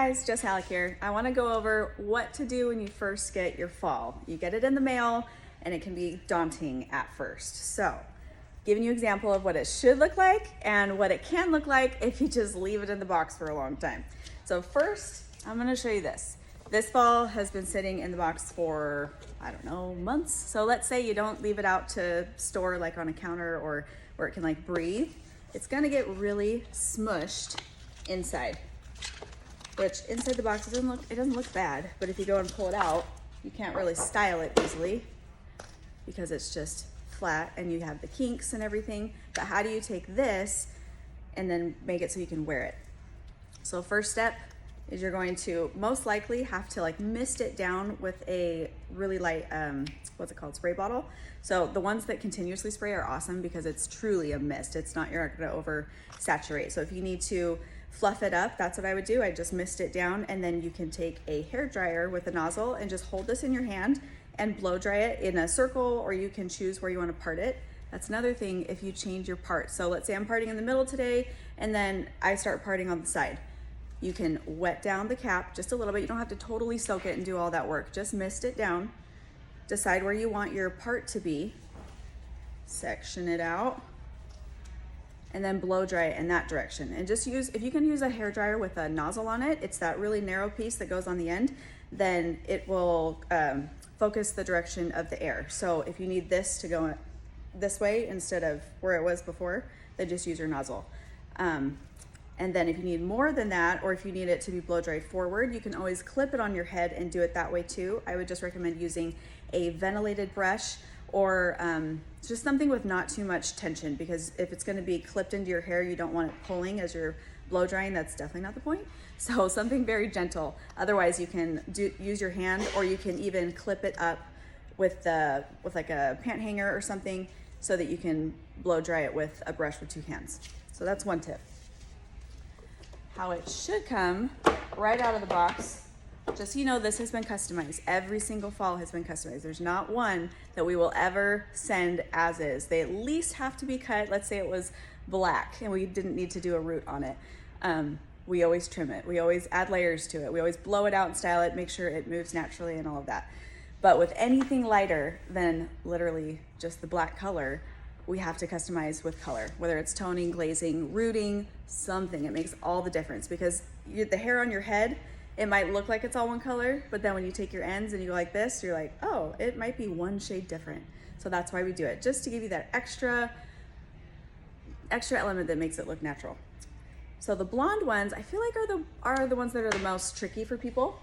guys, Jess Halleck here. I want to go over what to do when you first get your fall. You get it in the mail and it can be daunting at first. So, giving you an example of what it should look like and what it can look like if you just leave it in the box for a long time. So first, I'm going to show you this. This fall has been sitting in the box for, I don't know, months. So let's say you don't leave it out to store like on a counter or where it can like breathe. It's going to get really smushed inside. Which inside the box, it doesn't look bad, but if you go and pull it out, you can't really style it easily because it's just flat and you have the kinks and everything. But how do you take this and then make it so you can wear it? So first step is you're going to most likely have to like mist it down with a really light, what's it called, spray bottle. So the ones that continuously spray are awesome because it's truly a mist. It's not, you're not gonna over saturate. So if you need to fluff it up, that's what I would do. I just mist it down, and then you can take a hair dryer with a nozzle and just hold this in your hand and blow dry it in a circle, or you can choose where you want to part it. That's another thing if you change your part. So let's say I'm parting in the middle today and then I start parting on the side. You can wet down the cap just a little bit. You don't have to totally soak it and do all that work. Just mist it down. Decide where you want your part to be. Section it out. And then blow dry it in that direction. And just use, if you can use a hair dryer with a nozzle on it, it's that really narrow piece that goes on the end, then it will focus the direction of the air. So if you need this to go this way instead of where it was before, then just use your nozzle. And then if you need more than that, or if you need it to be blow dried forward, you can always clip it on your head and do it that way too. I would just recommend using a ventilated brush or just something with not too much tension, because if it's gonna be clipped into your hair, you don't want it pulling as you're blow drying. That's definitely not the point. So something very gentle. Otherwise you can use your hand, or you can even clip it up with like a pant hanger or something so that you can blow dry it with a brush with two hands. So that's one tip. How it should come right out of the box. Just so you know, this has been customized. Every single fall has been customized. There's not one that we will ever send as is. They at least have to be cut. Let's say it was black and we didn't need to do a root on it. We always trim it. We always add layers to it. We always blow it out and style it, make sure it moves naturally and all of that. But with anything lighter than literally just the black color, we have to customize with color, whether it's toning, glazing, rooting, something. It makes all the difference, because the hair on your head, it might look like it's all one color, but then when you take your ends and you go like this, you're like, oh, it might be one shade different. So that's why we do it, just to give you that extra element that makes it look natural. So the blonde ones, I feel like are the ones that are the most tricky for people,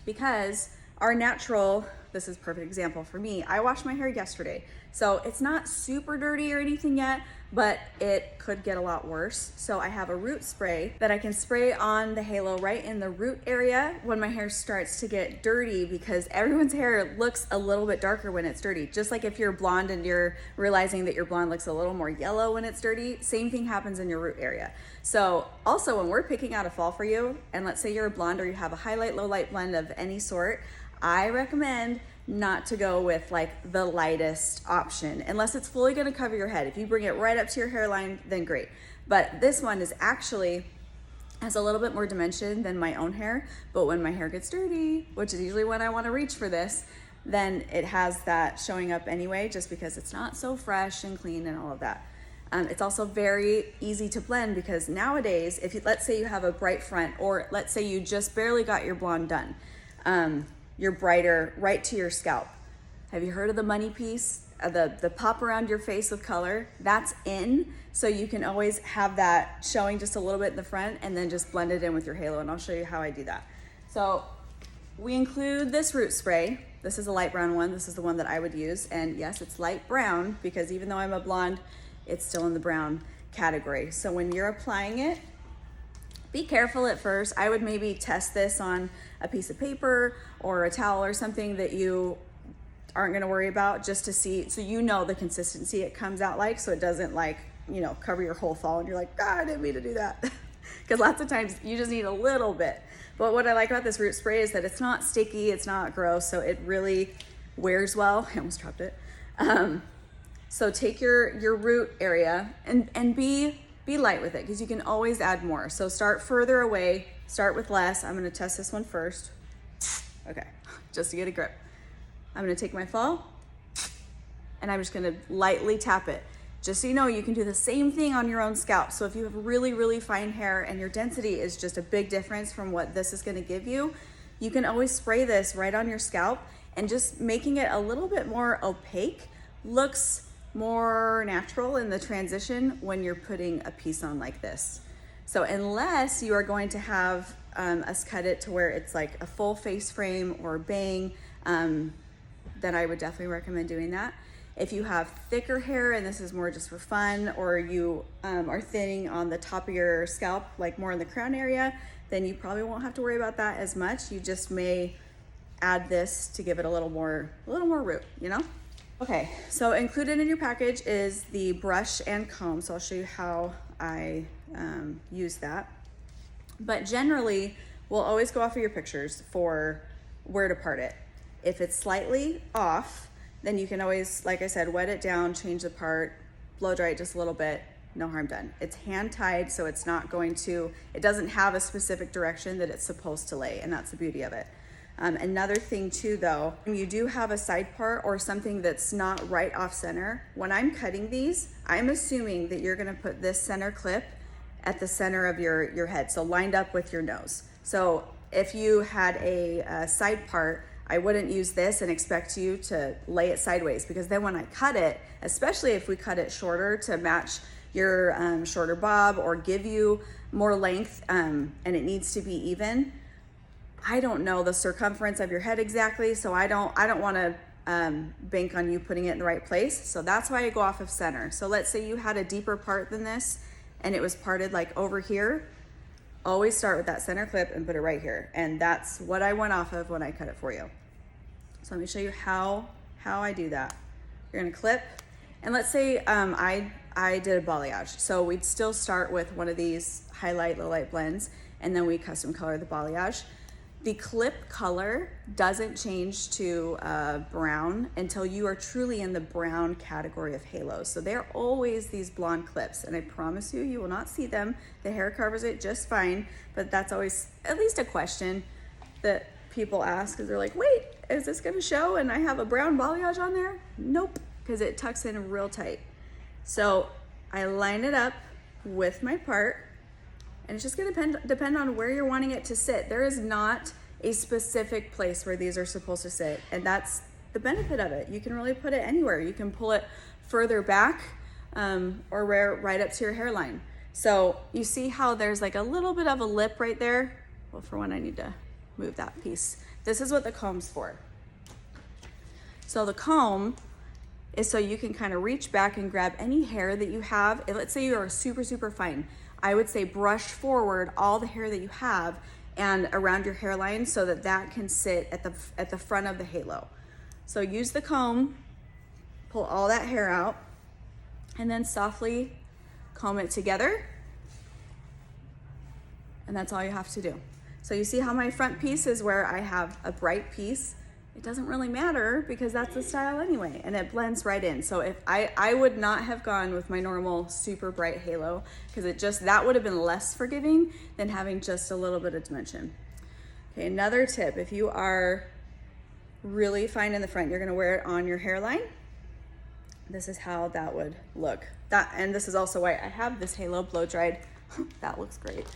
because our natural, this is a perfect example for me. I washed my hair yesterday. So it's not super dirty or anything yet, but it could get a lot worse. So I have a root spray that I can spray on the halo right in the root area when my hair starts to get dirty, because everyone's hair looks a little bit darker when it's dirty. Just like if you're blonde and you're realizing that your blonde looks a little more yellow when it's dirty, same thing happens in your root area. So also when we're picking out a fall for you, and let's say you're a blonde or you have a highlight, low light blend of any sort, I recommend not to go with like the lightest option unless it's fully going to cover your head. If you bring it right up to your hairline, then great. But this one is actually has a little bit more dimension than my own hair, but when my hair gets dirty, which is usually when I want to reach for this, then it has that showing up anyway, just because it's not so fresh and clean and all of that. It's also very easy to blend, because nowadays, let's say you have a bright front, or let's say you just barely got your blonde done, you're brighter right to your scalp. Have you heard of the money piece? The pop around your face with color? That's in, so you can always have that showing just a little bit in the front and then just blend it in with your halo, and I'll show you how I do that. So we include this root spray. This is a light brown one. This is the one that I would use, and yes, it's light brown because even though I'm a blonde, it's still in the brown category. So when you're applying it, be careful at first. I would maybe test this on a piece of paper or a towel or something that you aren't gonna worry about, just to see, so you know the consistency it comes out like, so it doesn't like, you know, cover your whole fall and you're like, God, I didn't mean to do that. Because lots of times you just need a little bit. But what I like about this root spray is that it's not sticky, it's not gross, so it really wears well. I almost dropped it. So take your root area and be light with it, because you can always add more. So start further away start with less. I'm gonna test this one first. Okay, just to get a grip. I'm gonna take my fall and I'm just gonna lightly tap it. Just so you know, you can do the same thing on your own scalp. So if you have really, really fine hair and your density is just a big difference from what this is gonna give you, you can always spray this right on your scalp, and just making it a little bit more opaque looks more natural in the transition when you're putting a piece on like this. So unless you are going to have us cut it to where it's like a full face frame or bang, then I would definitely recommend doing that. If you have thicker hair and this is more just for fun, or you are thinning on the top of your scalp, like more in the crown area, then you probably won't have to worry about that as much. You just may add this to give it a little more root, you know? Okay, so included in your package is the brush and comb. So I'll show you how I use that. But generally, we'll always go off of your pictures for where to part it. If it's slightly off, then you can always, like I said, wet it down, change the part, blow dry it just a little bit, no harm done. It's hand tied, so it's not going to, it doesn't have a specific direction that it's supposed to lay, and that's the beauty of it. Another thing too though, when you do have a side part or something that's not right off center, when I'm cutting these, I'm assuming that you're gonna put this center clip at the center of your head, so lined up with your nose. So if you had a side part, I wouldn't use this and expect you to lay it sideways, because then when I cut it, especially if we cut it shorter to match your shorter bob or give you more length, and it needs to be even, I don't know the circumference of your head exactly, so I don't want to bank on you putting it in the right place. So that's why I go off of center. So let's say you had a deeper part than this and it was parted like over here. Always start with that center clip and put it right here. And that's what I went off of when I cut it for you. So let me show you how I do that. You're gonna clip, and let's say I did a balayage. So we'd still start with one of these highlight, low light blends, and then we custom color the balayage. The clip color doesn't change to brown until you are truly in the brown category of halos. So they're always these blonde clips, and I promise you, you will not see them. The hair covers it just fine, but that's always at least a question that people ask, because they're like, wait, is this gonna show and I have a brown balayage on there? Nope, because it tucks in real tight. So I line it up with my part, and it's just gonna depend on where you're wanting it to sit. There is not a specific place where these are supposed to sit, and that's the benefit of it. You can really put it anywhere. You can pull it further back or right up to your hairline. So you see how there's like a little bit of a lip right there? Well, for one, I need to move that piece. This is what the comb's for. So the comb is so you can kind of reach back and grab any hair that you have. Let's say you are super, super fine. I would say brush forward all the hair that you have and around your hairline so that that can sit at the front of the halo. So use the comb, pull all that hair out, and then softly comb it together. And that's all you have to do. So you see how my front piece is where I have a bright piece. It doesn't really matter because that's the style anyway, and it blends right in. So if I would not have gone with my normal super bright halo, because that would have been less forgiving than having just a little bit of dimension. Okay, another tip, if you are really fine in the front, you're gonna wear it on your hairline. This is how that would look. And this is also why I have this halo blow dried. That looks great.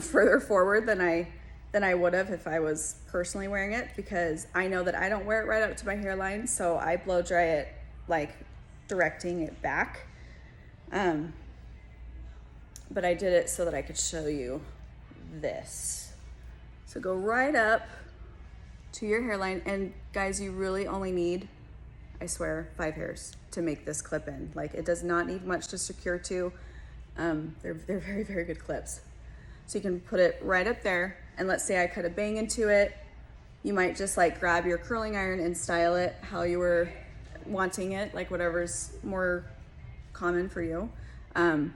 Further forward than I would have if I was personally wearing it, because I know that I don't wear it right up to my hairline, so I blow dry it like directing it back. But I did it so that I could show you this. So go right up to your hairline, and guys, you really only need, I swear, 5 hairs to make this clip in. Like, it does not need much to secure to. They're very, very good clips. So you can put it right up there, and let's say I cut a bang into it. You might just like grab your curling iron and style it how you were wanting it, like whatever's more common for you. And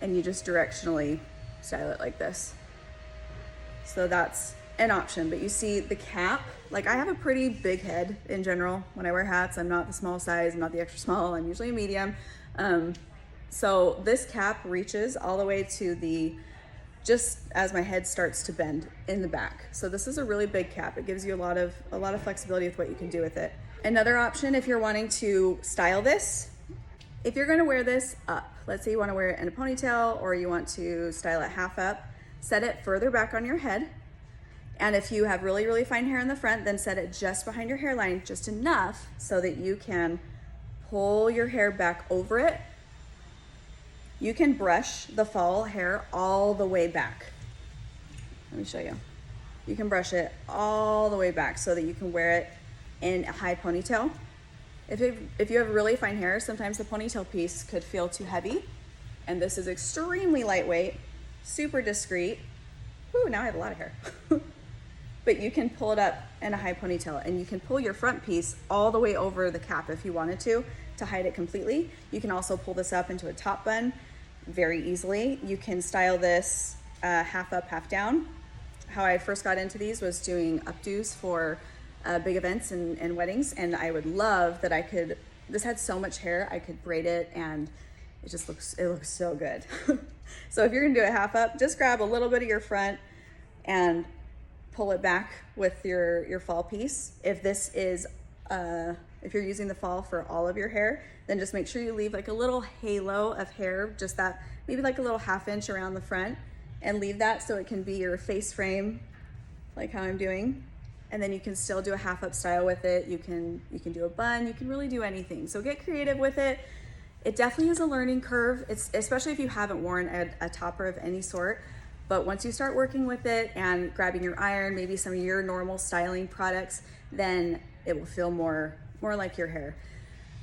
you just directionally style it like this. So that's an option, but you see the cap, like I have a pretty big head in general. When I wear hats, I'm not the small size, I'm not the extra small, I'm usually a medium. So this cap reaches all the way to just as my head starts to bend in the back. So this is a really big cap. It gives you a lot of flexibility with what you can do with it. Another option, if you're wanting to style this, if you're gonna wear this up, let's say you wanna wear it in a ponytail or you want to style it half up, set it further back on your head. And if you have really, really fine hair in the front, then set it just behind your hairline, just enough so that you can pull your hair back over it. You can brush the fall hair all the way back. Let me show you. You can brush it all the way back so that you can wear it in a high ponytail. If you have really fine hair, sometimes the ponytail piece could feel too heavy. And this is extremely lightweight, super discreet. Ooh, now I have a lot of hair. But you can pull it up in a high ponytail, and you can pull your front piece all the way over the cap if you wanted to hide it completely. You can also pull this up into a top bun very easily. You can style this half up, half down. How I first got into these was doing updos for big events and weddings, and I would love that I could, this had so much hair, I could braid it, and it looks so good. So if you're gonna do a half up, just grab a little bit of your front and pull it back with your fall piece. If this is, if you're using the fall for all of your hair, then just make sure you leave like a little halo of hair, just that, maybe like a little ½ inch around the front, and leave that so it can be your face frame, like how I'm doing. And then you can still do a half up style with it. You can do a bun, you can really do anything. So get creative with it. It definitely is a learning curve. It's especially if you haven't worn a topper of any sort. But once you start working with it and grabbing your iron, maybe some of your normal styling products, then it will feel more like your hair.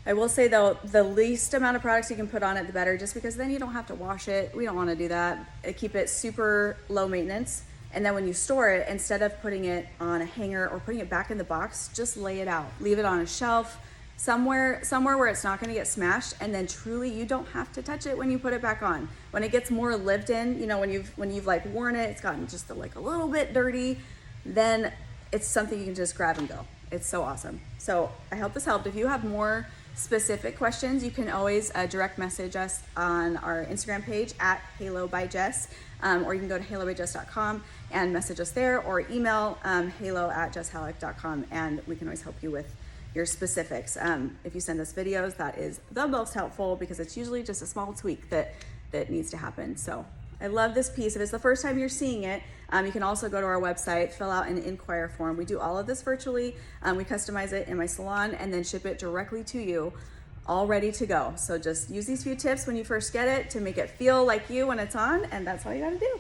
I will say though, the least amount of products you can put on it, the better, just because then you don't have to wash it. We don't want to do that. Keep it super low maintenance. And then when you store it, instead of putting it on a hanger or putting it back in the box, just lay it out. Leave it on a shelf, somewhere where it's not going to get smashed, and then truly you don't have to touch it when you put it back on. When it gets more lived in, you know, when you've like worn it, it's gotten just like a little bit dirty, then it's something you can just grab and go. It's so awesome. So I hope this helped. If you have more specific questions, you can always direct message us on our Instagram page at Halo by Jess, or you can go to halobyjess.com and message us there, or email halo@jesshalleck.com, and we can always help you with your specifics. If you send us videos, that is the most helpful, because it's usually just a small tweak that needs to happen. So I love this piece. If it's the first time you're seeing it, you can also go to our website, fill out an inquire form. We do all of this virtually. We customize it in my salon and then ship it directly to you, all ready to go. So just use these few tips when you first get it to make it feel like you when it's on, and that's all you gotta do.